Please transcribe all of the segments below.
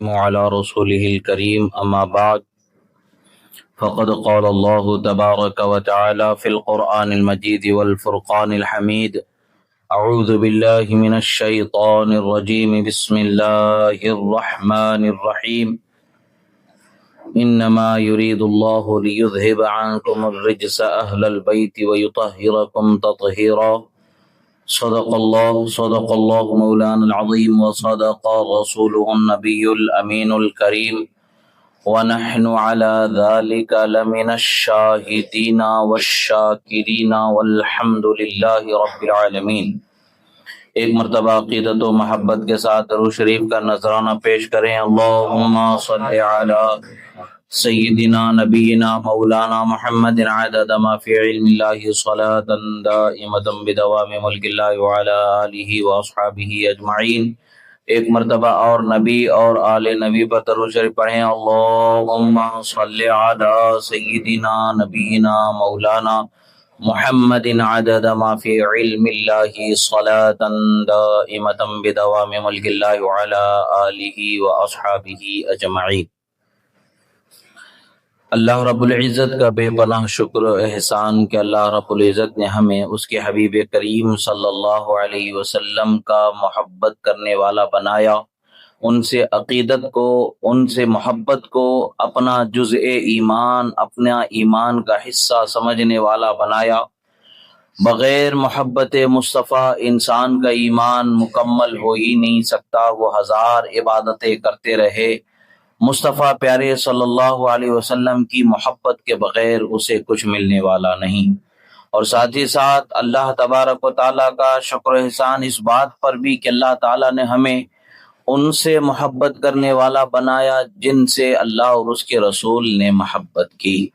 على رسوله الكريم أما بعد فقد قال الله تبارك وتعالى في القرآن المجيد والفرقان الحميد أعوذ بالله من الشيطان الرجيم بسم الله الرحمن الرحيم إنما يريد الله ليذهب عنكم الرجس أهل البيت ويطهركم تطهيرا صدق الله مولانا العظيم وصدق رسوله النبي الأمين الكريم ونحن على ذلك لمن الشاهدين والشاكرين والحمد لله رب العالمين۔ ایک مرتبہ عقیدت و محبت کے ساتھ درود شریف کا نذرانہ پیش کریں۔ اللہم صل علی سیدنا نبینا مولانا محمد عدد ما فی علم اللہ صلاة دائمة بدوام ملک اللہ وعلی آلہ واصحابہ اجمعین۔ ایک مرتبہ اور نبی اور آل نبی پر درود شریف پڑھیں۔ اللہم صل علی سیدنا نبینا مولانا محمد عدد ما فی علم اللہ صلاة دائمة بدوام ملک اللہ وعلی آلہ واصحابہ اجمعین۔ اللہ رب العزت کا بے پناہ شکر و احسان کہ اللہ رب العزت نے ہمیں اس کے حبیب کریم صلی اللہ علیہ وسلم کا محبت کرنے والا بنایا، ان سے عقیدت کو، ان سے محبت کو اپنا جزء ایمان، اپنا ایمان کا حصہ سمجھنے والا بنایا۔ بغیر محبت مصطفیٰ انسان کا ایمان مکمل ہو ہی نہیں سکتا، وہ ہزار عبادتیں کرتے رہے، مصطفیٰ پیارے صلی اللہ علیہ وسلم کی محبت کے بغیر اسے کچھ ملنے والا نہیں۔ اور ساتھ ہی ساتھ اللہ تبارک و تعالیٰ کا شکر و احسان اس بات پر بھی کہ اللہ تعالیٰ نے ہمیں ان سے محبت کرنے والا بنایا جن سے اللہ اور اس کے رسول نے محبت کی۔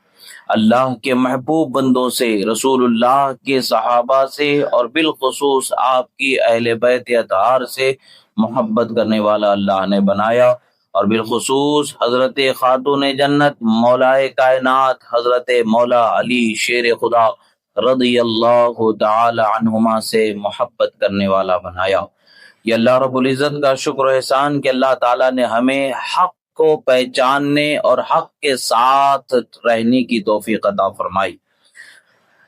اللہ کے محبوب بندوں سے، رسول اللہ کے صحابہ سے اور بالخصوص آپ کی اہل بیت اطہار سے محبت کرنے والا اللہ نے بنایا، اور بالخصوص حضرت خاتون جنت مولائے کائنات حضرت مولا علی شیر خدا رضی اللہ تعالی عنہما سے محبت کرنے والا بنایا۔ یہ اللہ رب العزت کا شکر و احسان کہ اللہ تعالیٰ نے ہمیں حق کو پہچاننے اور حق کے ساتھ رہنے کی توفیق عطا فرمائی۔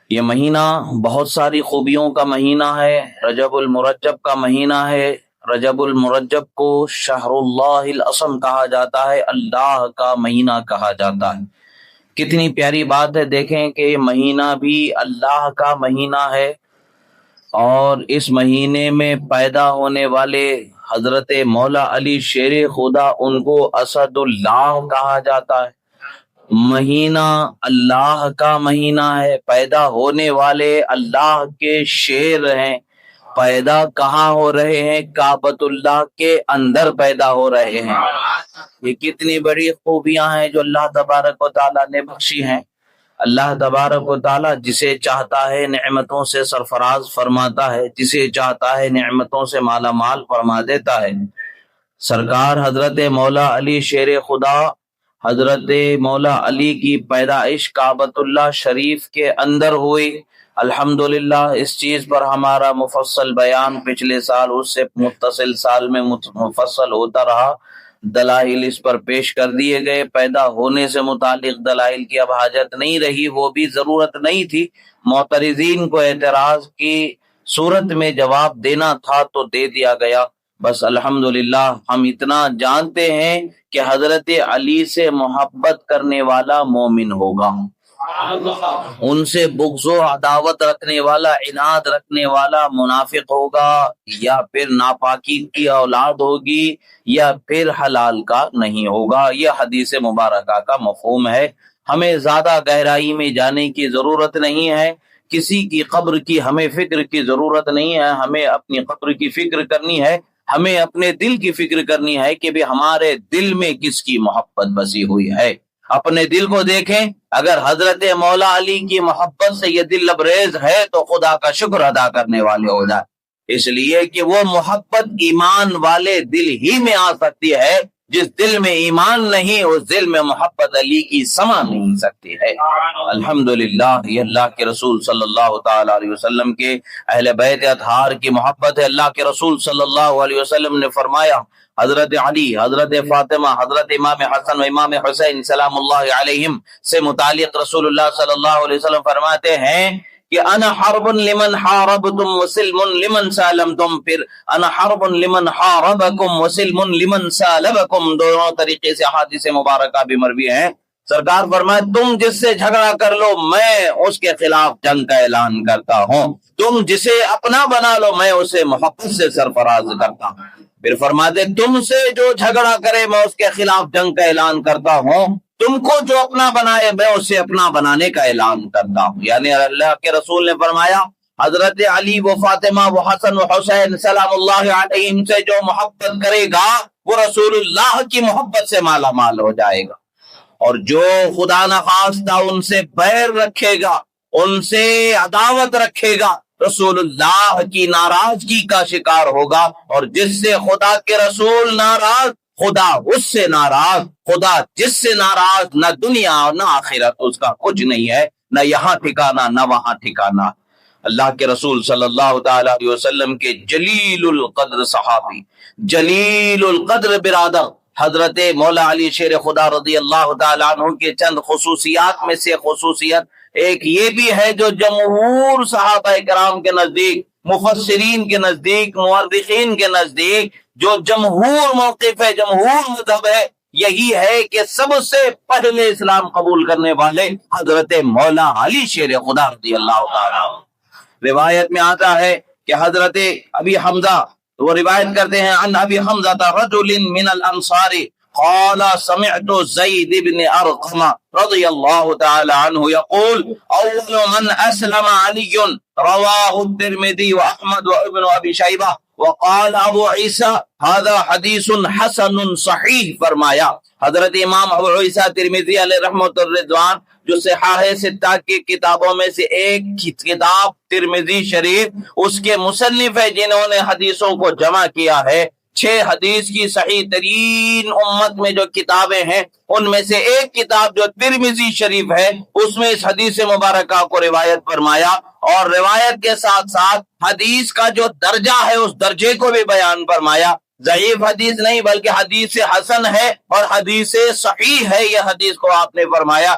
یہ مہینہ بہت ساری خوبیوں کا مہینہ ہے، رجب المرجب کا مہینہ ہے۔ رجب المرجب کو شہر اللہ العظم کہا جاتا ہے، اللہ کا مہینہ کہا جاتا ہے۔ کتنی پیاری بات ہے، دیکھیں کہ یہ مہینہ بھی اللہ کا مہینہ ہے، اور اس مہینے میں پیدا ہونے والے حضرت مولا علی شیر خدا ان کو اسد اللہ کہا جاتا ہے۔ مہینہ اللہ کا مہینہ ہے، پیدا ہونے والے اللہ کے شیر ہیں، پیدا کہاں ہو رہے ہیں؟ کعبۃ اللہ کے اندر پیدا ہو رہے ہیں۔ یہ کتنی بڑی خوبیاں ہیں جو اللہ تبارک و تعالیٰ نے بخشی ہیں۔ اللہ تبارک و تعالیٰ جسے چاہتا ہے نعمتوں سے سرفراز فرماتا ہے، جسے چاہتا ہے نعمتوں سے مالا مال فرما دیتا ہے۔ سرکار حضرت مولا علی شیر خدا، حضرت مولا علی کی پیدائش کعبۃ اللہ شریف کے اندر ہوئی۔ الحمدللہ اس چیز پر ہمارا مفصل بیان پچھلے سال اس سے متصل سال میں مفصل ہوتا رہا، دلائل اس پر پیش کر دیے گئے۔ پیدا ہونے سے متعلق دلائل کی اب حاجت نہیں رہی، وہ بھی ضرورت نہیں تھی، معترضین کو اعتراض کی صورت میں جواب دینا تھا تو دے دیا گیا۔ بس الحمدللہ ہم اتنا جانتے ہیں کہ حضرت علی سے محبت کرنے والا مومن ہوگا، ان سے بغض و عداوت رکھنے والا، عناد رکھنے والا منافق ہوگا، یا پھر ناپاکی کی اولاد ہوگی، یا پھر حلال کا نہیں ہوگا۔ یہ حدیث مبارکہ کا مفہوم ہے۔ ہمیں زیادہ گہرائی میں جانے کی ضرورت نہیں ہے، کسی کی قبر کی ہمیں فکر کی ضرورت نہیں ہے، ہمیں اپنی قبر کی فکر کرنی ہے، ہمیں اپنے دل کی فکر کرنی ہے کہ بھی ہمارے دل میں کس کی محبت بسی ہوئی ہے۔ اپنے دل کو دیکھیں، اگر حضرت مولا علی کی محبت سے یہ دل لبریز ہے تو خدا کا شکر ادا کرنے والے ہو جائے، اس لیے کہ وہ محبت ایمان والے دل ہی میں آ سکتی ہے جس دل میں ایمان نہیں اس دل میں محبت علی کی سما نہیں سکتی ہے۔ الحمدللہ یہ اللہ کے رسول صلی اللہ تعالی علیہ وسلم کے اہل بیت اطہار کی محبت ہے۔ اللہ کے رسول صلی اللہ علیہ وسلم نے فرمایا حضرت علی، حضرت فاطمہ، حضرت امام حسن و امام حسین سلام اللہ علیہم سے متعلق رسول اللہ صلی اللہ علیہ وسلم فرماتے ہیں کہ انا حرب لمن حاربتم وسلم لمن سالمتم، پھر انا حرب لمن حاربکم وسلم لمن سالبکم، دونوں طریقے سے احادیث مبارکہ بھی مروی ہیں۔ سرکار فرمائے تم جس سے جھگڑا کر لو میں اس کے خلاف جنگ کا اعلان کرتا ہوں، تم جسے اپنا بنا لو میں اسے محبت سے سرفراز کرتا ہوں۔ پھر فرماتے تم سے جو جھگڑا کرے میں اس کے خلاف جنگ کا اعلان کرتا ہوں، تم کو جو اپنا بنائے میں اسے اپنا بنانے کا اعلان کرتا ہوں۔ یعنی اللہ کے رسول نے فرمایا حضرت علی و فاطمہ و حسن و حسین سلام اللہ علیہم سے جو محبت کرے گا وہ رسول اللہ کی محبت سے مالا مال ہو جائے گا، اور جو خدا نخواستہ ان سے بیر رکھے گا، ان سے عداوت رکھے گا، رسول اللہ کی ناراضگی کا شکار ہوگا، اور جس سے خدا کے رسول ناراض خدا اس سے ناراض، خدا جس سے ناراض نہ دنیا نہ آخرت اس کا کچھ نہیں ہے، نہ یہاں ٹھکانا نہ وہاں ٹھکانا۔ اللہ کے رسول صلی اللہ تعالی علیہ وسلم کے جلیل القدر صحابی، جلیل القدر برادر حضرت مولا علی شیر خدا رضی اللہ تعالیٰ عنہ کے چند خصوصیات میں سے خصوصیت ایک یہ بھی ہے جو جمہور صحابہ کرام کے نزدیک، مفسرین کے نزدیک، مورخین کے نزدیک جو جمہور موقف ہے، جمہور مذہب ہے، یہی ہے کہ سب سے پہلے اسلام قبول کرنے والے حضرت مولا علی شیر خدا رضی اللہ تعالیٰ عنہ۔ روایت میں آتا ہے کہ حضرت ابی حمزہ وہ روایت کرتے ہیں عن ابی حمزہ رجل من الانصار قال سمعت زید بن ارقم رضی اللہ تعالی عنہ يقول اول من اسلم علی رواه الترمذی واحمد وابن ابی شیبہ وقال ابو عیسیٰ هذا حدیث حسن صحیح، فرمایا حضرت امام ابو عیسیٰ ترمذی علیہ رحمۃ الرضوان جو صحاح ستہ کی کتابوں میں سے ایک کتاب ترمذی شریف اس کے مصنف ہے جنہوں نے حدیثوں کو جمع کیا ہے۔ 6 حدیث کی صحیح ترین امت میں جو کتابیں ہیں ان میں سے ایک کتاب جو ترمذی شریف ہے اس میں اس حدیث مبارکہ کو روایت فرمایا، اور روایت کے ساتھ ساتھ حدیث کا جو درجہ ہے اس درجے کو بھی بیان فرمایا۔ ضعیف حدیث نہیں بلکہ حدیث حسن ہے اور حدیث صحیح ہے، یہ حدیث کو آپ نے فرمایا۔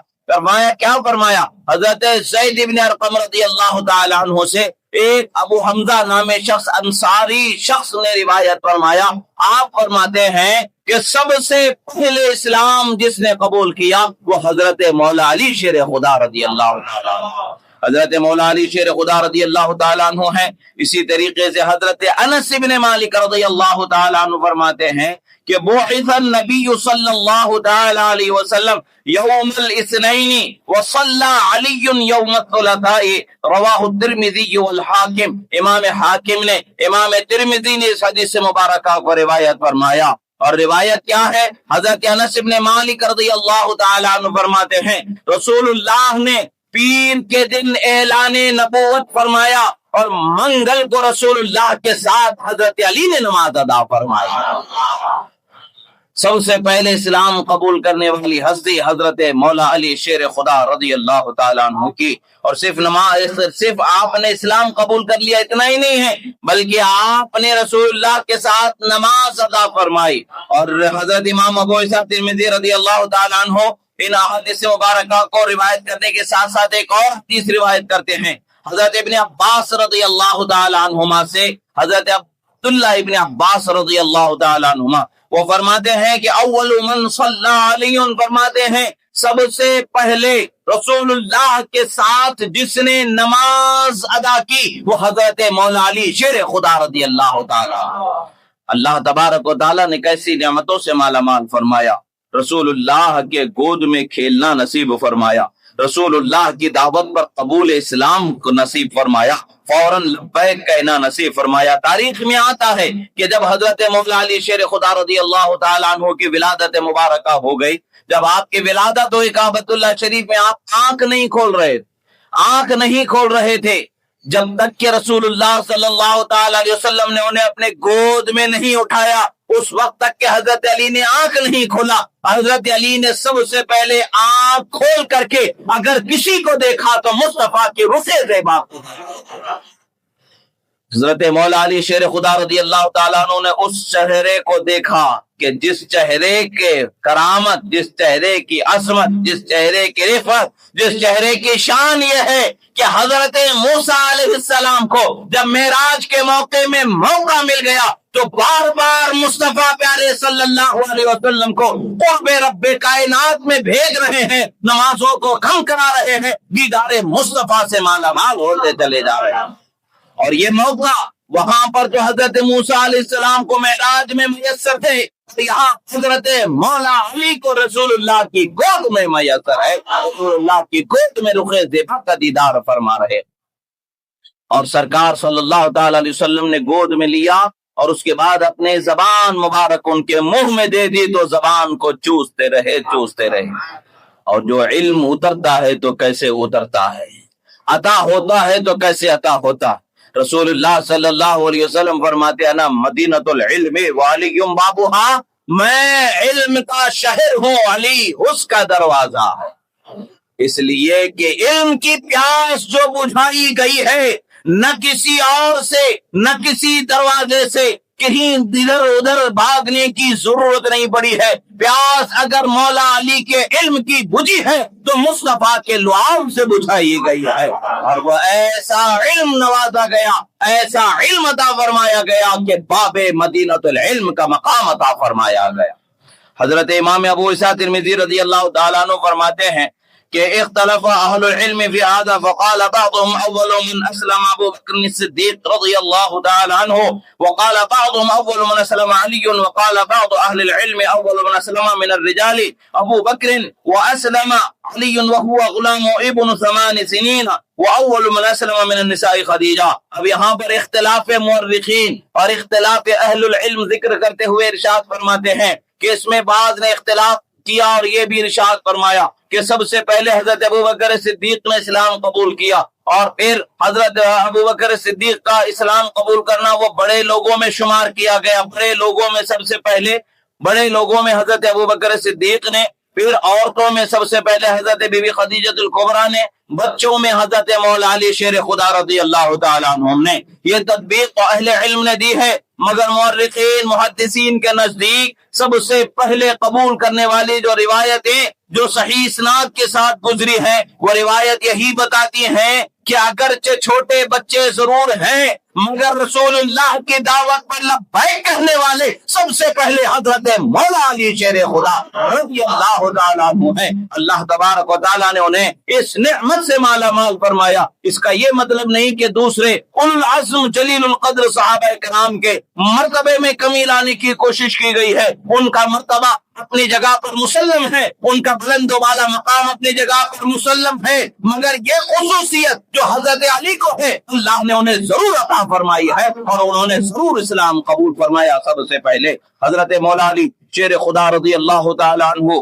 کیا فرمایا؟ حضرت زید بن ارقم رضی اللہ تعالی عنہ سے ایک ابو حمزہ نام شخص انصاری شخص نے روایت فرمایا، آپ فرماتے ہیں کہ سب سے پہلے اسلام جس نے قبول کیا وہ حضرت مولا علی شیر خدا رضی اللہ تعالی عنہ، حضرت مولا علی شیر خدا رضی اللہ تعالیٰ عنہ ہیں۔ اسی طریقے سے حضرت انس بن مالک رضی اللہ تعالیٰ عنہ فرماتے ہیں کہ بعث النبی صلی اللہ تعالیٰ علیہ وسلم یوم الاثنین وصلی علی یوم الثلاثاء، رواہ الترمذی والحاکم، امام حاکم نے، امام ترمذی نے اس حدیث مبارکہ کو روایت فرمایا۔ اور روایت کیا ہے؟ حضرت انس بن مالک رضی اللہ تعالیٰ عنہ فرماتے ہیں رسول اللہ نے پیر کے دن اعلان نبوت فرمایا اور منگل کو رسول اللہ کے ساتھ حضرت علی نے نماز ادا فرمائی۔ سب سے پہلے اسلام قبول کرنے والی ہستی حضرت مولا علی شیر خدا رضی اللہ تعالیٰ عنہ کی، اور صرف آپ نے اسلام قبول کر لیا اتنا ہی نہیں ہے بلکہ آپ نے رسول اللہ کے ساتھ نماز ادا فرمائی۔ اور حضرت امام ابو عیسیٰ ترمذی رضی اللہ تعالیٰ عنہ ان احادیث مبارکہ کو روایت کرنے کے ساتھ ساتھ ایک اور حدیث روایت کرتے ہیں حضرت ابن عباس رضی اللہ تعالی عنہما سے، حضرت عبداللہ ابن عباس رضی اللہ تعالی عنہما وہ فرماتے ہیں کہ اول من صلی علی، فرماتے ہیں سب سے پہلے رسول اللہ کے ساتھ جس نے نماز ادا کی وہ حضرت مولا علی شیر خدا رضی اللہ تعالی۔ اللہ تبارک و تعالی نے کیسی نعمتوں سے مالا مال فرمایا، رسول اللہ کے گود میں کھیلنا نصیب فرمایا، رسول اللہ کی دعوت پر قبول اسلام کو نصیب فرمایا، فوراً لبیک کہنا نصیب فرمایا۔ تاریخ میں آتا ہے کہ جب حضرت مولا علی شیر خدا رضی اللہ تعالیٰ عنہ کی ولادت مبارکہ ہو گئی، جب آپ کی ولادت ہوئی کعبۃ اللہ شریف میں آپ آنکھ نہیں کھول رہے تھے جب تک کہ رسول اللہ صلی اللہ تعالی علیہ وسلم نے انہیں اپنے گود میں نہیں اٹھایا، اس وقت تک کہ حضرت علی نے آنکھ نہیں کھولا، حضرت علی نے سب سے پہلے آنکھ کھول کر کے اگر کسی کو دیکھا تو مصطفیٰ کی رخ زیبا کو۔ حضرت مولا علی شیر خدا رضی اللہ تعالیٰ عنہ نے اس چہرے کو دیکھا کہ جس چہرے کے کرامت، جس چہرے کی عظمت، جس چہرے کی رفعت، جس چہرے کی شان یہ ہے کہ حضرت موسیٰ علیہ السلام کو جب معراج کے موقع میں موقع مل گیا تو بار بار مصطفیٰ پیارے صلی اللہ علیہ وسلم کو قرب رب کائنات میں بھیج رہے ہیں، نمازوں کو کم کرا رہے ہیں، دیدار مصطفیٰ سے مالا مال ہوتے چلے جا رہے ہیں۔ اور یہ موقع وہاں پر جو حضرت موسیٰ علیہ السلام کو معراج میں میسر تھے، یہاں حضرت مولا علی کو رسول اللہ کی گود میں میسر ہے، رسول اللہ کی گود میں رخ زیبا کا دیدار فرما رہے۔ اور سرکار صلی اللہ تعالی علیہ وسلم نے گود میں لیا اور اس کے بعد اپنے زبان مبارک ان کے منہ میں دے دی تو زبان کو چوستے رہے۔ اور جو علم اترتا ہے تو کیسے اترتا ہے، عطا ہوتا ہے تو کیسے عطا ہوتا ہے۔ رسول اللہ صلی اللہ علیہ وسلم فرماتے ہیں نا مدینۃ العلم وعلی بابھا، میں علم کا شہر ہوں، علی اس کا دروازہ ہے۔ اس لیے کہ علم کی پیاس جو بجھائی گئی ہے نہ کسی اور سے، نہ کسی دروازے سے کہیں ادھر ادھر بھاگنے کی ضرورت نہیں پڑی ہے۔ پیاس اگر مولا علی کے علم کی بجھی ہے تو مصطفیٰ کے لعاب سے بجھائی گئی ہے، اور وہ ایسا علم نوازا گیا، ایسا علم عطا فرمایا گیا کہ باب مدینۃ العلم کا مقام عطا فرمایا گیا۔ حضرت امام ابو اسحاق ترمذی رضی اللہ تعالیٰ عنہ فرماتے ہیں کہ اختلف اہل العلم فی هذا فقال بعضهم اول من اسلم ابو بکر الصدیق رضی اللہ تعالی عنہ وقال بعضهم اول من اسلم علی وقال بعض اہل العلم اول من اسلم من الرجال ابو بکر واسلم علی وهو غلام ابن 8 سنین واول من اسلم من النساء خدیجہ۔ اب یہاں پر اختلاف مورخین اور اختلاف اہل العلم ذکر کرتے ہوئے ارشاد فرماتے ہیں کہ اس میں بعض نے اختلاف کیا اور یہ بھی ارشاد فرمایا کہ سب سے پہلے حضرت ابو بکر صدیق نے اسلام قبول کیا، اور پھر حضرت ابو بکر صدیق کا اسلام قبول کرنا وہ بڑے لوگوں میں شمار کیا گیا۔ بڑے لوگوں میں سب سے پہلے بڑے لوگوں میں حضرت ابو بکر صدیق نے، پھر عورتوں میں سب سے پہلے حضرت بی بی خدیجہ الکبریٰ نے، بچوں میں حضرت مولا علی شیر خدا رضی اللہ تعالیٰ عنہ نے۔ یہ تطبیق تو اہل علم نے دی ہے، مگر مورخین محدثین کے نزدیک سب سے پہلے قبول کرنے والی جو روایتیں جو صحیح اسناد کے ساتھ گزری ہیں وہ روایت یہی بتاتی ہیں کہ اگرچہ چھوٹے بچے ضرور ہیں مگر رسول اللہ کی دعوت پر لبیک کہنے والے سب سے پہلے حضرت مولا علی شیر خدا رضی اللہ تعالیٰ عنہ ہیں۔ اللہ تبارک و تعالیٰ نے انہیں اس نعمت سے مالا مال فرمایا۔ اس کا یہ مطلب نہیں کہ دوسرے اولو العزم جلیل القدر صحابہ کرام کے مرتبے میں کمی لانے کی کوشش کی گئی ہے۔ ان کا مرتبہ اپنی جگہ پر مسلم ہے، ان کا بلند و بالا مقام اپنی جگہ پر مسلم ہے، مگر یہ خصوصیت جو حضرت علی کو ہے اللہ نے انہیں ضرور عطا فرمائی ہے اور انہوں نے ضرور اسلام قبول فرمایا۔ سب سے پہلے حضرت مولا علی شیر خدا رضی اللہ تعالی عنہ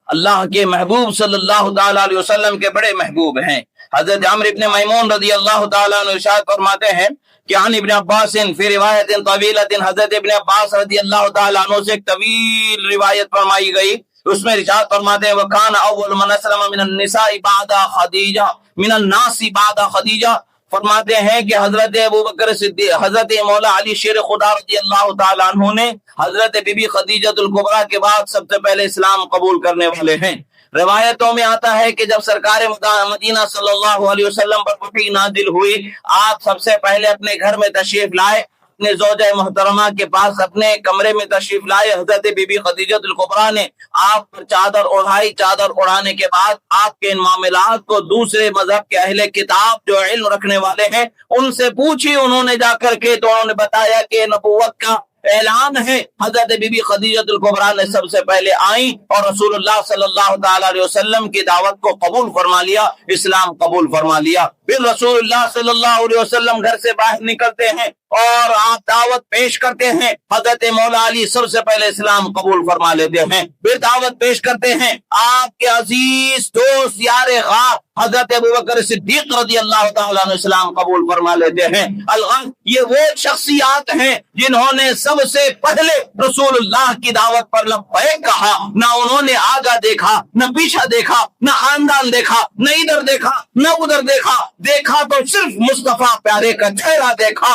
اللہ کے محبوب صلی اللہ تعالی علیہ وسلم کے بڑے محبوب ہیں۔ حضرت عمرو بن میمون رضی اللہ تعالی عنہ ارشاد فرماتے ہیں کہ عن ابن عباس فی روایت طویلۃ، حضرت ابن عباس رضی اللہ تعالی عنہ سے ایک طویل روایت فرمائی گئی، اس میں ارشاد فرماتے ہیں وکان اول من اسلم من النساء بعد خدیجہ من الناس بعد خدیجہ، فرماتے ہیں کہ حضرت ابو بکر صدیق حضرت مولا علی شیر خدا رضی اللہ تعالی عنہ نے حضرت بی بی خدیجہ الکبریٰ کے بعد سب سے پہلے اسلام قبول کرنے والے ہیں۔ روایتوں میں آتا ہے کہ جب سرکار مدینہ صلی اللہ علیہ وسلم پر وحی نازل ہوئی، آپ سب سے پہلے اپنے گھر میں تشریف لائے، اپنے زوجہ محترمہ کے پاس اپنے کمرے میں تشریف لائے۔ حضرت بی بی خدیجہ الکبریٰ نے آپ پر چادر اڑائی، چادر اڑانے کے بعد آپ کے ان معاملات کو دوسرے مذہب کے اہل کتاب جو علم رکھنے والے ہیں ان سے پوچھی، انہوں نے جا کر کے تو انہوں نے بتایا کہ نبوت کا اعلان ہے۔ حضرت بی بی خدیجہ الکبریٰ نے سب سے پہلے آئیں اور رسول اللہ صلی اللہ تعالی علیہ وسلم کی دعوت کو قبول فرما لیا، اسلام قبول فرما لیا۔ پھر رسول اللہ صلی اللہ علیہ وسلم گھر سے باہر نکلتے ہیں اور آپ دعوت پیش کرتے ہیں، حضرت مولا علی سب سے پہلے اسلام قبول فرما لیتے ہیں، پھر دعوت پیش کرتے ہیں آپ کے عزیز دوست یار غار حضرت ابوبکر صدیق رضی اللہ تعالیٰ عنہ اسلام قبول فرما لیتے ہیں۔ یہ وہ شخصیات ہیں جنہوں نے سب سے پہلے رسول اللہ کی دعوت پر لبیک کہا، نہ انہوں نے آگا دیکھا، نہ پیچھا دیکھا، نہ خاندان دیکھا، نہ ادھر دیکھا نہ ادھر دیکھا تو صرف مصطفیٰ پیارے کا چہرہ دیکھا،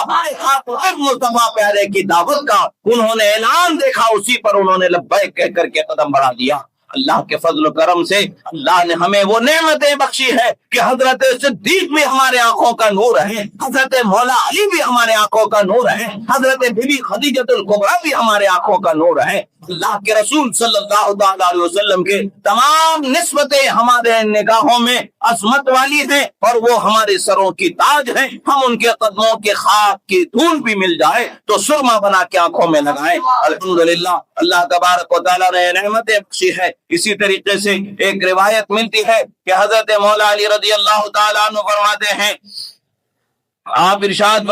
مصطفیٰ پیارے کی دعوت کا انہوں نے اعلان دیکھا، اسی پر انہوں نے لبیک کہہ کر کے قدم بڑھا دیا۔ اللہ کے فضل و کرم سے اللہ نے ہمیں وہ نعمتیں بخشی ہے کہ حضرت صدیق بھی ہمارے آنکھوں کا نور ہے، حضرت مولا علی بھی ہمارے آنکھوں کا نور ہے، حضرت بی بی خدیجۃ الکبریٰ بھی ہمارے آنکھوں کا نور ہے۔ اللہ کے رسول صلی اللہ علیہ وسلم کے تمام نسبتیں ہمارے نگاہوں میں عظمت والی ہیں اور وہ ہمارے سروں کی تاج ہیں۔ ہم ان کے قدموں کے خاک کی دھول بھی مل جائے تو سرما بنا کے آنکھوں میں لگائیں۔ الحمدللہ اللہ تبارک و تعالیٰ نے نعمتیں بخشی ہے۔ اسی طریقے سے ایک روایت ملتی ہے کہ حضرت مولا علی رضی اللہ تعالیٰ عنہ فرماتے ہیں، آپ ارشاد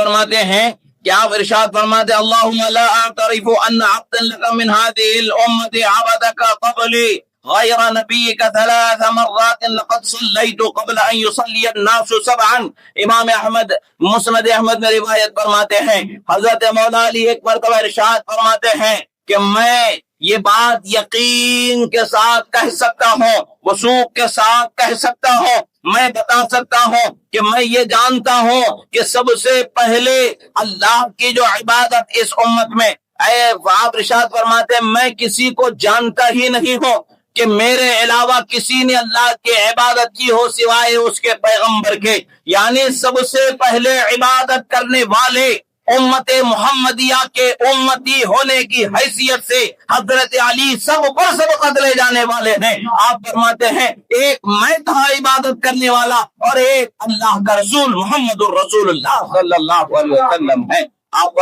فرماتے اللہم لا اعترف ان عبدا لك من هذه الامة عبدك قبلي غير نبيك 3 مرات لقد صليت قبل ان يصلي الناس 7۔ امام احمد مسند احمد میں روایت فرماتے ہیں حضرت مولا علی ایک مرتبہ ارشاد فرماتے ہیں کہ میں یہ بات یقین کے ساتھ کہہ سکتا ہوں، وثوق کے ساتھ کہہ سکتا ہوں، میں بتا سکتا ہوں کہ میں یہ جانتا ہوں کہ سب سے پہلے اللہ کی جو عبادت اس امت میں آپ ارشاد فرماتے ہیں میں کسی کو جانتا ہی نہیں ہوں کہ میرے علاوہ کسی نے اللہ کی عبادت کی ہو سوائے اس کے پیغمبر کے، یعنی سب سے پہلے عبادت کرنے والے امت محمدیہ کے امتی ہونے کی حیثیت سے حضرت علی سب پر سبقت لے جانے والے ہیں۔ آپ فرماتے ہیں ایک میں تھا عبادت کرنے والا اور ایک اللہ کا رسول محمد الرسول اللہ صلی اللہ علیہ وسلم ہے۔ آپ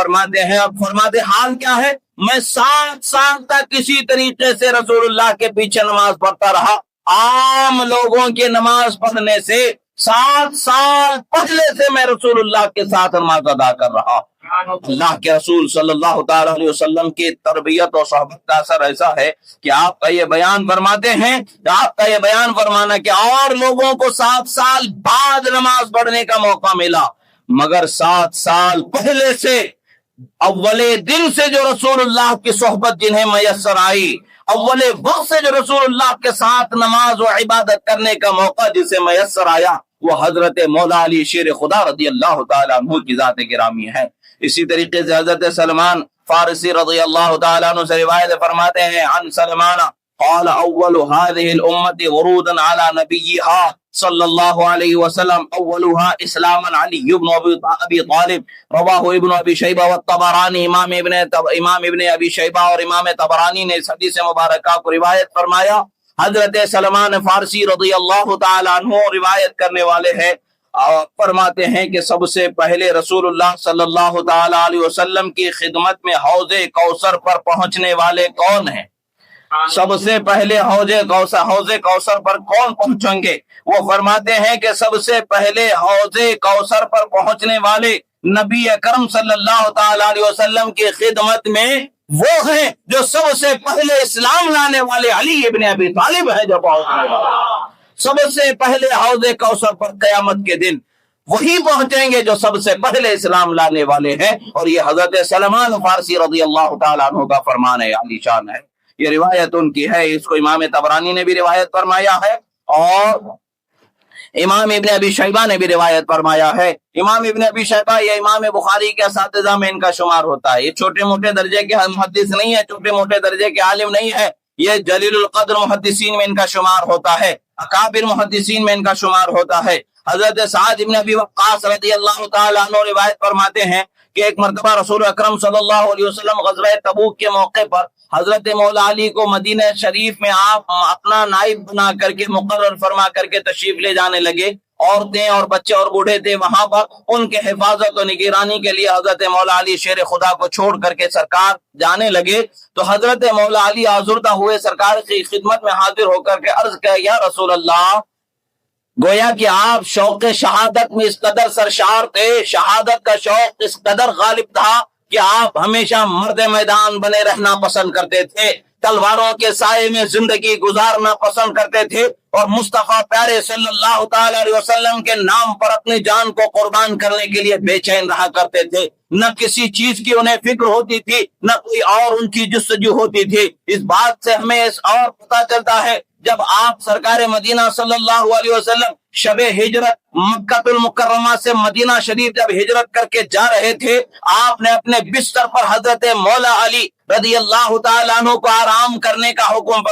فرماتے حال کیا ہے، میں 7 سال تک کسی طریقے سے رسول اللہ کے پیچھے نماز پڑھتا رہا۔ عام لوگوں کی نماز پڑھنے سے 7 سال پہلے سے میں رسول اللہ کے ساتھ نماز ادا کر رہا۔ اللہ کے رسول صلی اللہ تعالی علیہ وسلم کی تربیت اور صحبت کا اثر ایسا ہے کہ آپ کا یہ بیان فرماتے ہیں کہ آپ کا یہ بیان فرمانا کہ اور لوگوں کو 7 سال بعد نماز پڑھنے کا موقع ملا، مگر 7 سال پہلے سے اولے دن سے جو رسول اللہ کی صحبت جنہیں میسر آئی، اولے وقت سے جو رسول اللہ کے ساتھ نماز و عبادت کرنے کا موقع جسے میسر آیا، وہ حضرت مولا علی شیر خدا رضی اللہ تعالیٰ عنہ کی ذات گرامی ہے۔ اسی طریقے سے حضرت سلمان فارسی رضی اللہ تعالیٰ عنہ سے روایت فرماتے ہیں عن سلمان قال اول هذه الامة ورودا على نبيها صلی اللہ علیہ وسلم اولها اسلاما علی بن ابی طالب رواہ ابن ابی شیبہ والطبرانی، امام ابن ابی شیبہ اور امام طبرانی نے اس حدیث مبارکہ کو روایت فرمایا۔ حضرت سلمان فارسی رضی اللہ تعالیٰ عنہ روایت کرنے والے ہیں، فرماتے ہیں کہ سب سے پہلے رسول اللہ صلی اللہ تعالی علیہ وسلم کی خدمت میں حوض کوثر پر پہنچنے والے کون ہیں؟ سب سے پہلے حوض کوثر پر کون پہنچیں گے؟ وہ فرماتے ہیں کہ سب سے پہلے حوض کوثر پر پہنچنے والے نبی اکرم صلی اللہ تعالی علیہ وسلم کی خدمت میں وہ ہیں جو سب سے پہلے اسلام لانے والے علی ابن ابی طالب ہے جو پہنچنے والا۔ سب سے پہلے حوض کوثر پر قیامت کے دن وہی پہنچیں گے جو سب سے پہلے اسلام لانے والے ہیں، اور یہ حضرت سلمان فارسی رضی اللہ تعالیٰ عنہ کا فرمان ہے، عالی شان ہے۔ یہ روایت ان کی ہے، اس کو امام طبرانی نے بھی روایت فرمایا ہے اور امام ابن ابی شیبہ نے بھی روایت فرمایا ہے۔ امام ابن ابی شیبہ یہ امام بخاری کے اساتذہ میں ان کا شمار ہوتا ہے۔ یہ چھوٹے موٹے درجے کے محدث نہیں ہے، چھوٹے موٹے درجے کے عالم نہیں ہے، یہ جلیل القدر محدثین میں ان کا شمار ہوتا ہے، اکابر محدثین میں ان کا شمار ہوتا ہے۔ حضرت سعد بن ابی وقاص رضی اللہ تعالیٰ عنہ روایت فرماتے ہیں کہ ایک مرتبہ رسول اکرم صلی اللہ علیہ وسلم غزوہ تبوک کے موقع پر حضرت مولا علی کو مدینہ شریف میں آپ اپنا نائب بنا کر کے مقرر فرما کر کے تشریف لے جانے لگے۔ عورتیں اور بچے اور بوڑھے تھے وہاں پر، ان کے حفاظت و نگرانی کے لیے حضرت مولا علی شیر خدا کو چھوڑ کر کے سرکار جانے لگے تو حضرت مولا علی آزردہ ہوئے سرکار کی خدمت میں حاضر ہو کر کے عرض کیا یا رسول اللہ گویا کہ آپ شوق شہادت میں اس قدر سرشار تھے، شہادت کا شوق اس قدر غالب تھا کہ آپ ہمیشہ مرد میدان بنے رہنا پسند کرتے تھے، تلواروں کے سائے میں زندگی گزارنا پسند کرتے تھے، اور مصطفیٰ پیارے صلی اللہ تعالی علیہ وسلم کے نام پر اپنی جان کو قربان کرنے کے لیے بے چین رہا کرتے تھے۔ نہ کسی چیز کی انہیں فکر ہوتی تھی، نہ کوئی اور ان کی جستجو ہوتی تھی۔ اس بات سے ہمیں اس اور پتہ چلتا ہے، جب آپ سرکار مدینہ صلی اللہ علیہ وسلم شب ہجرت مکہ المکرمہ سے مدینہ شریف جب ہجرت کر کے جا رہے تھے، آپ نے اپنے بستر پر حضرت مولا علی رضی اللہ تعالیٰ عنہ کو آرام کرنے کا حکم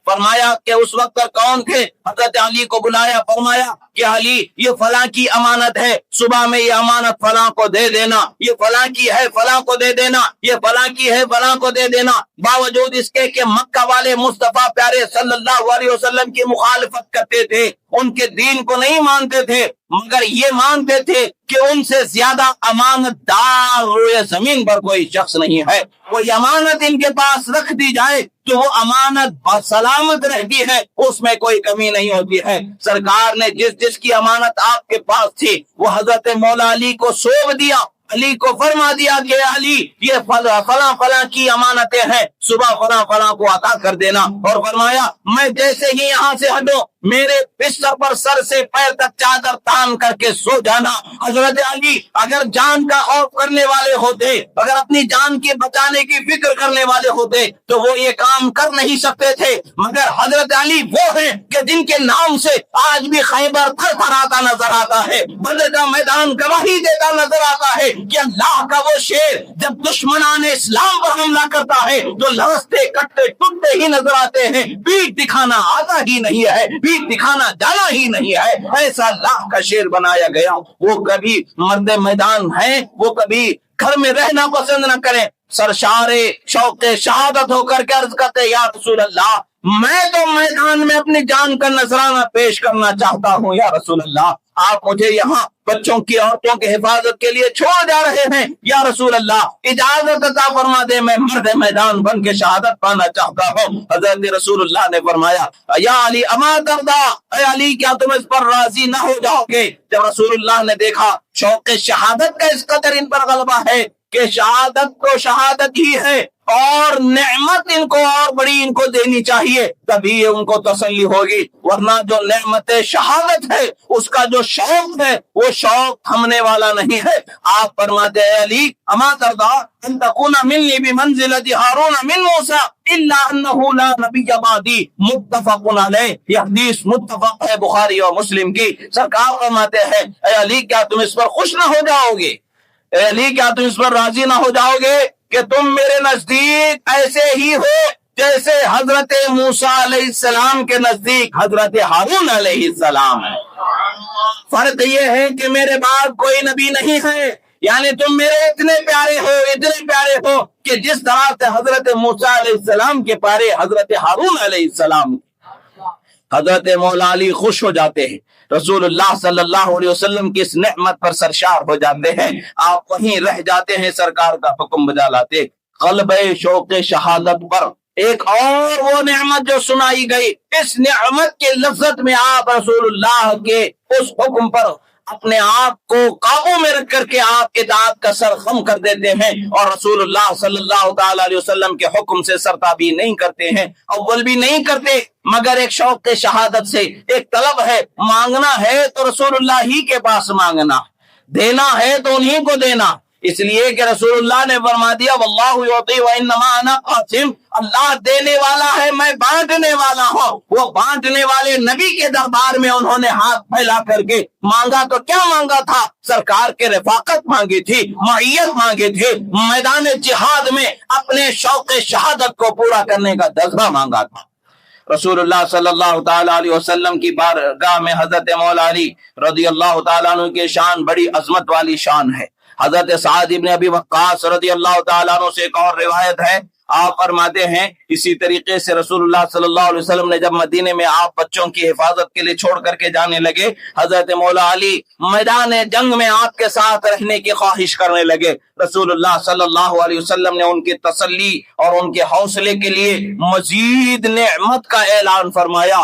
فرمایا کہ اس وقت پر کون تھے؟ حضرت علی کو بلایا، فرمایا کہ علی یہ فلاں کی امانت ہے، صبح میں یہ امانت فلاں کو دے دینا، یہ فلاں کی ہے فلاں کو دے دینا، یہ فلاں کی ہے فلاں کو دے دینا۔ باوجود اس کے کہ مکہ والے مصطفیٰ پیارے صلی اللہ علیہ وسلم کی مخالفت کرتے تھے، ان کے دین کو نہیں مانتے تھے، مگر یہ مانتے تھے کہ ان سے زیادہ امانت دار روئے زمین پر کوئی شخص نہیں ہے، کوئی امانت ان کے پاس رکھ دی جائے تو وہ امانت سلامت رہتی ہے، اس میں کوئی کمی نہیں ہوتی ہے۔ سرکار نے جس کی امانت آپ کے پاس تھی وہ حضرت مولا علی کو سونپ دیا، علی کو فرما دیا کہ علی یہ فلاں کی امانتیں ہیں، صبح فلاں کو عطا کر دینا، اور فرمایا میں جیسے ہی یہاں سے ہٹوں میرے بستر پر سر سے پیر تک چادر تان کر کے سو جانا۔ حضرت علی اگر جان کا خوف کرنے والے ہوتے، اگر اپنی جان کے بچانے کی فکر کرنے والے ہوتے تو وہ یہ کام کر نہیں سکتے تھے، مگر حضرت علی وہ ہیں کہ جن کے نام سے آج بھی خیبر تھر تھراتا نظر آتا ہے، بدر کا میدان گواہی دیتا نظر آتا ہے کہ اللہ کا وہ شیر جب دشمنان اسلام پر حملہ کرتا ہے تو لرزتے کٹتے ٹوٹتے ہی نظر آتے ہیں، پیٹ دکھانا آتا ہی نہیں ہے، پیٹ دکھانا جانا ہی نہیں ہے، ایسا اللہ کا شیر بنایا گیا۔ وہ کبھی مرد میدان ہیں، وہ کبھی گھر میں رہنا پسند نہ کریں، سرشار شوق شہادت ہو کر کے عرض کرتے یا رسول اللہ میں تو میدان میں اپنی جان کا نذرانہ پیش کرنا چاہتا ہوں، یا رسول اللہ آپ مجھے یہاں بچوں کی عورتوں کی حفاظت کے لیے چھوڑ جا رہے ہیں، یا رسول اللہ اجازت عطا فرما دے، میں مرد میدان بن کے شہادت پانا چاہتا ہوں۔ حضرت رسول اللہ نے فرمایا یا علی اما ترضا، اے علی کیا تم اس پر راضی نہ ہو جاؤ گے؟ جب رسول اللہ نے دیکھا شوق شہادت کا اس قدر ان پر غلبہ ہے کہ شہادت تو شہادت ہی ہے اور نعمت ان کو اور بڑی ان کو دینی چاہیے، تبھی ان کو تسلی ہوگی، ورنہ جو نعمت شہادت ہے اس کا جو شوق ہے وہ شوق تھمنے والا نہیں ہے۔ آپ فرماتے ہیں علی اما ترضا ان تکون منی بمنزلۃ ہارون من موسیٰ الا انہ لا نبی بعدی، متفق علیہ، یہ حدیث متفق ہے بخاری اور مسلم کی۔ سرکار فرماتے ہیں اے علی کیا تم اس پر خوش نہ ہو جاؤ گے؟ اے علی کیا تم اس پر راضی نہ ہو جاؤ گے کہ تم میرے نزدیک ایسے ہی ہو جیسے حضرت موسیٰ علیہ السلام کے نزدیک حضرت ہارون علیہ السلام ہے؟ فرق یہ ہے کہ میرے بعد کوئی نبی نہیں ہے، یعنی تم میرے اتنے پیارے ہو کہ جس طرح سے حضرت موسیٰ علیہ السلام کے پیارے حضرت ہارون علیہ السلام۔ حضرت مولا علی خوش ہو جاتے ہیں، رسول اللہ صلی اللہ علیہ وسلم کی اس نعمت پر سرشار ہو جاتے ہیں، آپ وہیں رہ جاتے ہیں، سرکار کا حکم بجا لاتے۔ قلب شوق شہادت پر ایک اور وہ نعمت جو سنائی گئی، اس نعمت کے لذت میں آپ رسول اللہ کے اس حکم پر اپنے آپ کو قابو میں رکھ کر کے آپ اطاعت کا سر خم کر دیتے ہیں، اور رسول اللہ صلی اللہ تعالی علیہ وسلم کے حکم سے سرتابی نہیں کرتے ہیں، اول بھی نہیں کرتے، مگر ایک شوق شہادت سے ایک طلب ہے، مانگنا ہے تو رسول اللہ ہی کے پاس مانگنا، دینا ہے تو انہی کو دینا، اس لیے کہ رسول اللہ نے فرما دیا واللہ یعطی وانما انا قاسم، اللہ دینے والا ہے میں بانٹنے والا ہوں۔ وہ بانٹنے والے نبی کے دربار میں انہوں نے ہاتھ پھیلا کر کے مانگا تو کیا مانگا تھا؟ سرکار کے رفاقت مانگی تھی، معیت مانگی تھی، میدان جہاد میں اپنے شوق شہادت کو پورا کرنے کا جذبہ مانگا تھا۔ رسول اللہ صلی اللہ تعالی علیہ وسلم کی بارگاہ میں حضرت مولا علی رضی اللہ تعالیٰ عنہ کی شان بڑی عظمت والی شان ہے۔ حضرت سعد ابن ابی وقاص رضی اللہ تعالیٰ عنہ سے ایک اور روایت ہے، آپ فرماتے ہیں اسی طریقے سے رسول اللہ صلی اللہ علیہ وسلم نے جب مدینے میں آپ بچوں کی حفاظت کے لیے چھوڑ کر کے جانے لگے، حضرت مولا علی میدان جنگ میں آپ کے ساتھ رہنے کی خواہش کرنے لگے، رسول اللہ صلی اللہ علیہ وسلم نے ان کی تسلی اور ان کے حوصلے کے لیے مزید نعمت کا اعلان فرمایا،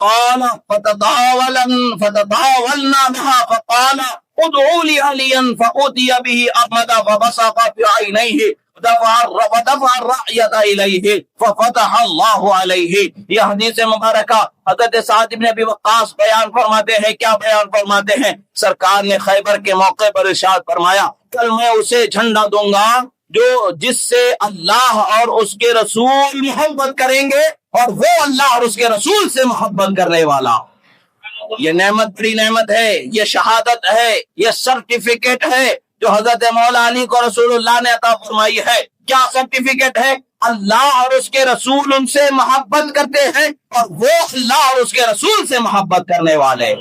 قال فتطاولنا بها فقال ادعوا لي عليا فأتي به أحمد فبصق في عينيه ودفع الرعية إليه ففتح الله عليه. یہ حدیث مبارکہ حضرت سعد بن ابی وقاص بیان فرماتے ہیں. کیا بیان فرماتے ہیں؟ سرکار نے خیبر کے موقع پر ارشاد فرمایا کل میں اسے جھنڈا دوں گا جو جس سے اللہ اور اس کے رسول محبت کریں گے اور وہ اللہ اور اس کے رسول سے محبت کرنے والا. یہ نعمت بڑی نعمت ہے، یہ شہادت ہے، یہ سرٹیفکیٹ ہے جو حضرت مولا علی کو رسول اللہ نے عطا فرمائی ہے. کیا سرٹیفکیٹ ہے؟ اللہ اور اس کے رسول ان سے محبت کرتے ہیں اور وہ اللہ اور اس کے رسول سے محبت کرنے والے.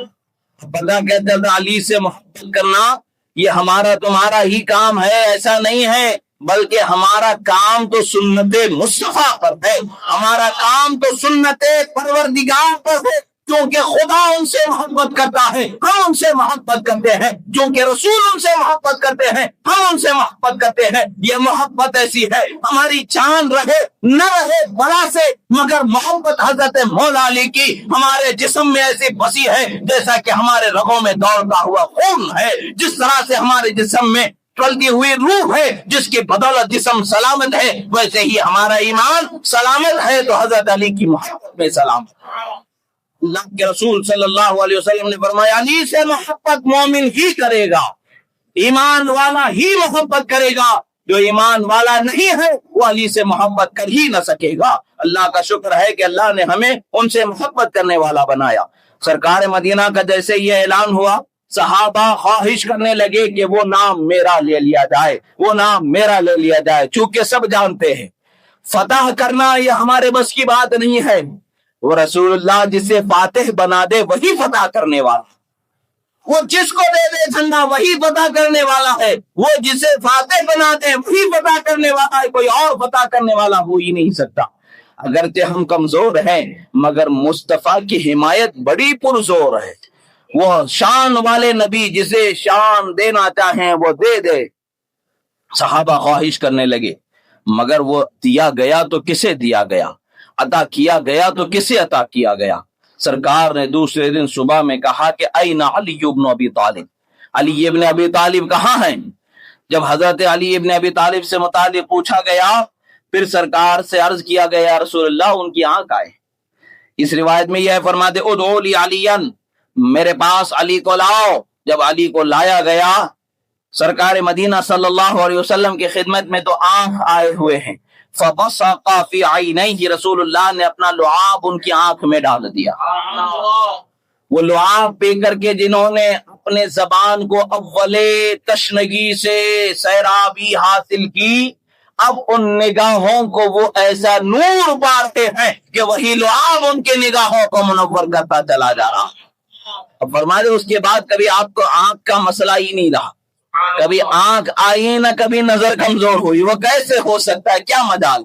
بندہ کہتے ہیں علی سے محبت کرنا یہ ہمارا تمہارا ہی کام ہے، ایسا نہیں ہے، بلکہ ہمارا کام تو سنت مصطفیٰ پر ہے، ہمارا کام تو سنت پروردگار پر ہے. کیونکہ خدا ان سے محبت کرتا ہے ہم ان سے محبت کرتے ہیں، کیونکہ رسول ان سے محبت کرتے ہیں ہم ان سے محبت کرتے ہیں. یہ محبت ایسی ہے ہماری جان رہے نہ رہے بلا سے، مگر محبت حضرت مولا علی کی ہمارے جسم میں ایسی بسی ہے جیسا کہ ہمارے رگوں میں دوڑتا ہوا خون ہے. جس طرح سے ہمارے جسم میں چلتی ہوئی روح ہے جس کی بدولت جسم سلامت ہے، ویسے ہی ہمارا ایمان سلامت ہے تو حضرت علی کی محبت میں سلامت. اللہ کے رسول صلی اللہ علیہ وسلم نے فرمایا علی سے محبت مومن ہی کرے گا، ایمان والا ہی محبت کرے گا، جو ایمان والا نہیں ہے وہ علی سے محبت کر ہی نہ سکے گا. اللہ کا شکر ہے کہ اللہ نے ہمیں ان سے محبت کرنے والا بنایا. سرکار مدینہ کا جیسے یہ اعلان ہوا صحابہ خواہش کرنے لگے کہ وہ نام میرا لے لیا جائے، وہ نام میرا لے لیا جائے، چونکہ سب جانتے ہیں فتح کرنا یہ ہمارے بس کی بات نہیں ہے. وہ رسول اللہ جسے فاتح بنا دے وہی فتح کرنے والا، وہ جس کو دے دے جھنڈا وہی فتح کرنے والا ہے، وہ جسے فاتح بنا دے وہی فتح کرنے والا ہے، کوئی اور فتح کرنے والا ہو ہی نہیں سکتا. اگرچہ ہم کمزور ہیں مگر مصطفیٰ کی حمایت بڑی پرزور ہے. وہ شان والے نبی جسے شان دینا چاہیں وہ دے دے. صحابہ خواہش کرنے لگے مگر وہ دیا گیا تو کسے دیا گیا، عطا کیا گیا تو کسے عطا کیا گیا. سرکار نے دوسرے دن صبح میں کہا کہ این علی ابن ابی طالب، علی ابن ابی طالب کہاں ہیں؟ جب حضرت علی ابن ابی طالب سے متعلق پوچھا گیا پھر سرکار سے عرض کیا گیا رسول اللہ ان کی آنکھ آئے. اس روایت میں یہ فرماتے ادعو لی علین، میرے پاس علی کو لاؤ. جب علی کو لایا گیا سرکار مدینہ صلی اللہ علیہ وسلم کی خدمت میں تو آنکھ آئے ہوئے ہیں. فبصق فی عینیہ، رسول اللہ نے اپنا لعاب ان کی آنکھ میں ڈال دیا. وہ لعاب پی کر کے جنہوں نے اپنے زبان کو اول تشنگی سے سیرابی حاصل کی، اب ان نگاہوں کو وہ ایسا نور بارتے ہیں کہ وہی لعاب ان کے نگاہوں کو منور کرتا چلا جا رہا. اب فرماتے اس کے بعد کبھی آپ کو آنکھ کا مسئلہ ہی نہیں رہا، کبھی آنکھ آئی نہ کبھی نظر کمزور ہوئی. وہ کیسے ہو سکتا ہے؟ کیا مجال.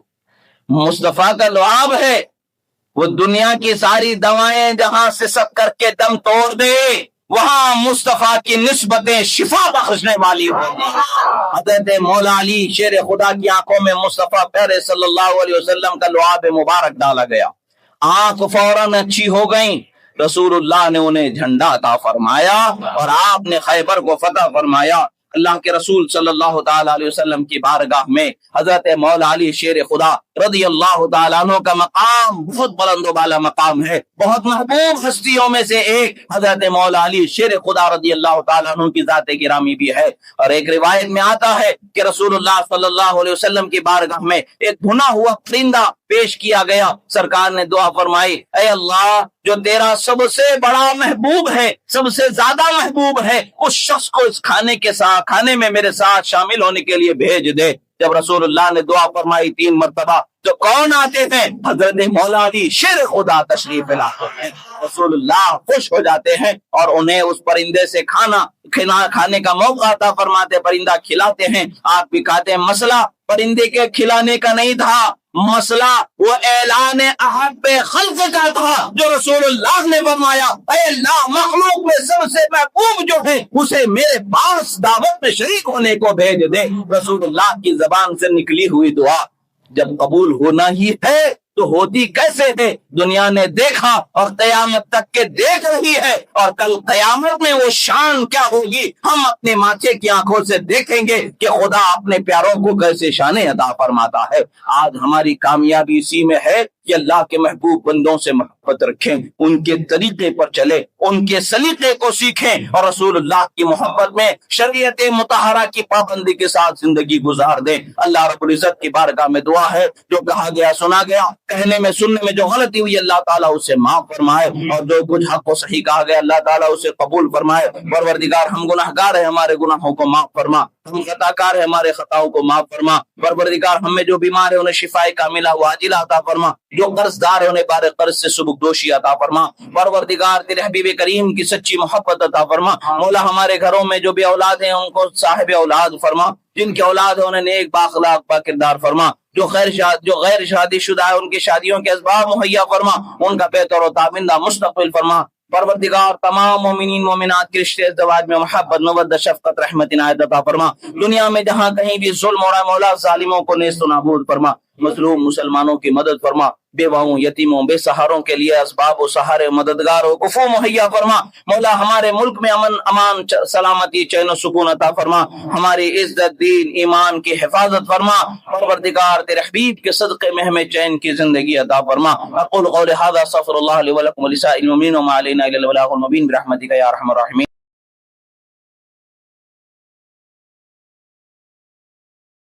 مصطفیٰ کا لعاب ہے، وہ دنیا کی ساری دوائیں جہاں سے سب کر کے دم توڑ دے وہاں مصطفیٰ کی نسبتیں شفا بخشنے والی ہوگی. حضرت مولا علی شیر خدا کی آنکھوں میں مصطفیٰ پیارے صلی اللہ علیہ وسلم کا لعاب مبارک ڈالا گیا. آنکھ فوراً اچھی ہو گئیں. رسول اللہ نے انہیں جھنڈا عطا فرمایا اور آپ نے خیبر کو فتح فرمایا. اللہ کے رسول صلی اللہ تعالی علیہ وسلم کی بارگاہ میں حضرت مولا علی شیر خدا رضی اللہ تعالیٰ عنہ کا مقام بہت بلند و بالا مقام ہے. بہت محبوب ہستیوں میں سے ایک حضرت مولا علی شیر خدا رضی اللہ تعالیٰ عنہ کی ذات گرامی بھی ہے. اور ایک روایت میں آتا ہے کہ رسول اللہ صلی اللہ علیہ وسلم کی بارگاہ میں ایک بھنا ہوا پرندہ پیش کیا گیا. سرکار نے دعا فرمائی، اے اللہ جو تیرا سب سے بڑا محبوب ہے، سب سے زیادہ محبوب ہے، اس شخص کو اس کھانے میں میرے ساتھ شامل ہونے کے لیے بھیج دے. جب رسول اللہ نے دعا فرمائی 3 مرتبہ تو کون آتے تھے؟ حضرت مولا علی شیر خدا تشریف لاتے ہیں. رسول اللہ خوش ہو جاتے ہیں اور انہیں اس پرندے سے کھانے کا موقع عطا فرماتے، پرندہ کھلاتے ہیں، آپ بھی کھاتے ہیں. مسئلہ پرندے کے کھلانے کا نہیں تھا، مسئلہ وہ اعلان احب خلق کا تھا جو رسول اللہ نے فرمایا، اے اللہ مخلوق میں سب سے محبوب جو ہے اسے میرے پاس دعوت میں شریک ہونے کو بھیج دے. رسول اللہ کی زبان سے نکلی ہوئی دعا جب قبول ہونا ہی ہے تو ہوتی کیسے ہے؟ دنیا نے دیکھا اور قیامت تک کے دیکھ رہی ہے، اور کل قیامت میں وہ شان کیا ہوگی ہم اپنے ماتھے کی آنکھوں سے دیکھیں گے کہ خدا اپنے پیاروں کو کیسے شانیں عطا فرماتا ہے. آج ہماری کامیابی اسی میں ہے کہ اللہ کے محبوب بندوں سے محبت رکھیں، ان کے طریقے پر چلے، ان کے سلیقے کو سیکھیں اور رسول اللہ کی محبت میں شریعت مطہرہ کی پابندی کے ساتھ زندگی گزار دیں. اللہ رب العزت کی بارگاہ میں دعا ہے جو کہا گیا سنا گیا، کہنے میں سننے میں جو غلطی ہوئی اللہ تعالیٰ اسے معاف فرمائے، اور جو کچھ حق و صحیح کہا گیا اللہ تعالیٰ اسے قبول فرمائے. پروردگار ہم گناہگار ہیں، ہمارے گناہوں کو معاف فرما، ہم خطا کار ہیں، ہمارے خطاؤں کو معاف فرما. پروردگار ہم میں جو بیمار ہے انہیں شفائے کاملہ و عاجلہ عطا فرما، جو قرض دار ہے انہیں بار قرض سے سبکدوشی عطا فرما. پروردگار تیرے حبیب کریم کی سچی محبت عطا فرما. مولا ہمارے گھروں میں جو بھی اولاد ہیں ان کو صاحب اولاد فرما، جن کے اولاد ہے انہیں نیک بااخلاق پاکردار فرما. جو غیر شادی شدہ ہے ان کی شادیوں کے اسباب مہیا فرما، ان کا بہتر و تابندہ مستقبل فرما. پروردگار تمام مومنین مومنات کے رشتے ازدواج میں محبت مودت شفقت رحمت عنایت عطا فرما. دنیا میں جہاں کہیں بھی ظلم ہو رہا ہے مولا ظالموں کو نیست و نابود فرما. مظلوم مسلمانوں کی مدد فرما، بیواؤں یتیموں بے سہاروں کے لیے اسباب و سہارے مددگار و کفو مہیا فرما. مولا ہمارے ملک میں امن امان سلامتی چین و سکون عطا فرما، ہماری عزت دین ایمان کی حفاظت فرما. پروردگار تیرے حبیب کے صدقے میں ہمیں چین کی زندگی عطا فرما. اقول قول هذا استغفر الله لي ولكم ولسائر المؤمنين وما علينا الا البلاغ المبين برحمتك يا ارحم الراحمين.